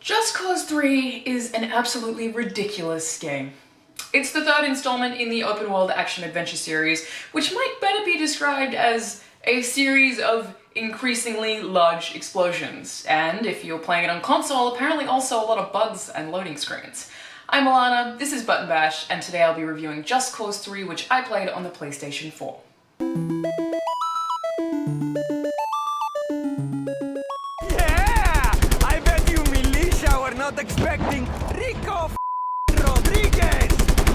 Just Cause 3 is an absolutely ridiculous game. It's the third installment in the open world action-adventure series, which might better be described as a series of increasingly large explosions, and if you're playing it on console, apparently also a lot of bugs and loading screens. I'm Alanah, this is Button Bash, and today I'll be reviewing Just Cause 3, which I played on the PlayStation 4. Not expecting Rico Rodriguez!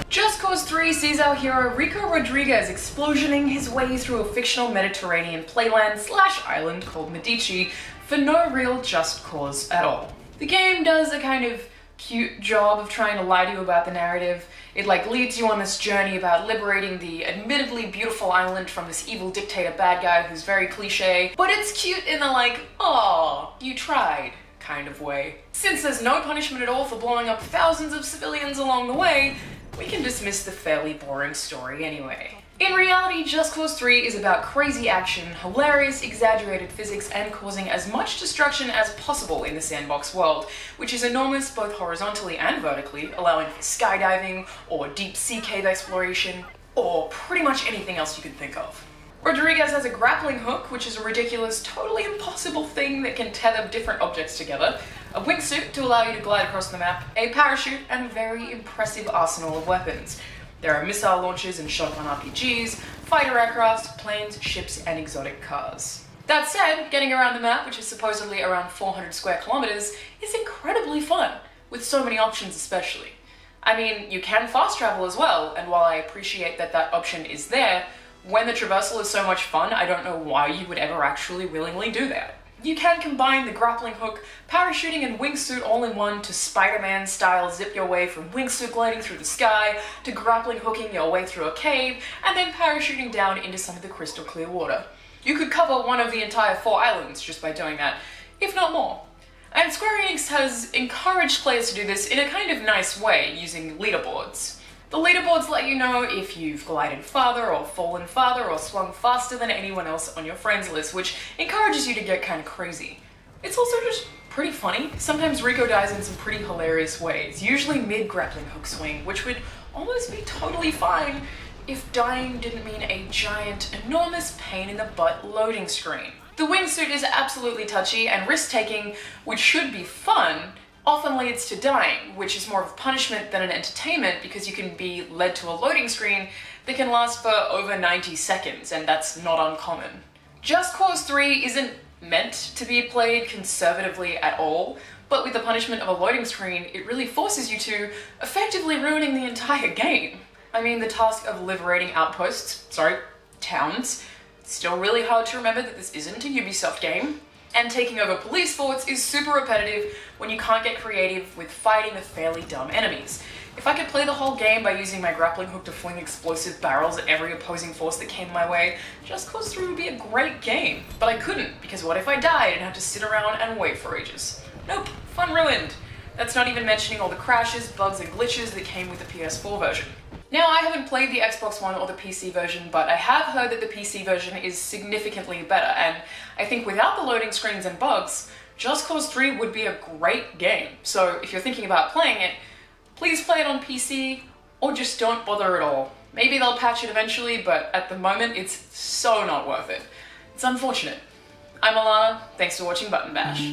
Just Cause 3 sees our hero Rico Rodriguez explosioning his way through a fictional Mediterranean playland/island called Medici for no real just cause at all. The game does a kind of cute job of trying to lie to you about the narrative. It leads you on this journey about liberating the admittedly beautiful island from this evil dictator bad guy who's very cliche, but it's cute in a "aw, you tried" kind of way. Since there's no punishment at all for blowing up thousands of civilians along the way, we can dismiss the fairly boring story anyway. In reality, Just Cause 3 is about crazy action, hilarious, exaggerated physics, and causing as much destruction as possible in the sandbox world, which is enormous both horizontally and vertically, allowing for skydiving, or deep sea cave exploration, or pretty much anything else you could think of. Rodriguez has a grappling hook, which is a ridiculous, totally impossible thing that can tether different objects together, a wingsuit to allow you to glide across the map, a parachute, and a very impressive arsenal of weapons. There are missile launchers and shotgun RPGs, fighter aircraft, planes, ships, and exotic cars. That said, getting around the map, which is supposedly around 400 square kilometers, is incredibly fun, with so many options especially. I mean, you can fast travel as well, and while I appreciate that that option is there, when the traversal is so much fun, I don't know why you would ever actually willingly do that. You can combine the grappling hook, parachuting, and wingsuit all in one to Spider-Man style zip your way from wingsuit gliding through the sky, to grappling hooking your way through a cave, and then parachuting down into some of the crystal clear water. You could cover one of the entire 4 islands just by doing that, if not more. And Square Enix has encouraged players to do this in a kind of nice way, using leaderboards. The leaderboards let you know if you've glided farther, or fallen farther, or swung faster than anyone else on your friends list, which encourages you to get kind of crazy. It's also just pretty funny. Sometimes Rico dies in some pretty hilarious ways, usually mid-grappling hook swing, which would almost be totally fine if dying didn't mean a giant, enormous pain in the butt loading screen. The wingsuit is absolutely touchy, and risk-taking, which should be fun, often leads to dying, which is more of a punishment than an entertainment because you can be led to a loading screen that can last for over 90 seconds, and that's not uncommon. Just Cause 3 isn't meant to be played conservatively at all, but with the punishment of a loading screen, it really forces you to, effectively ruining the entire game. I mean, the task of liberating towns, it's still really hard to remember that this isn't a Ubisoft game. And taking over police forts is super repetitive when you can't get creative with fighting the fairly dumb enemies. If I could play the whole game by using my grappling hook to fling explosive barrels at every opposing force that came my way, Just Cause 3 would be a great game. But I couldn't, because what if I died and had to sit around and wait for ages? Nope, fun ruined. That's not even mentioning all the crashes, bugs, and glitches that came with the PS4 version. Now, I haven't played the Xbox One or the PC version, but I have heard that the PC version is significantly better, and I think without the loading screens and bugs, Just Cause 3 would be a great game. So if you're thinking about playing it, please play it on PC, or just don't bother at all. Maybe they'll patch it eventually, but at the moment, it's so not worth it. It's unfortunate. I'm Alanah, thanks for watching Button Bash.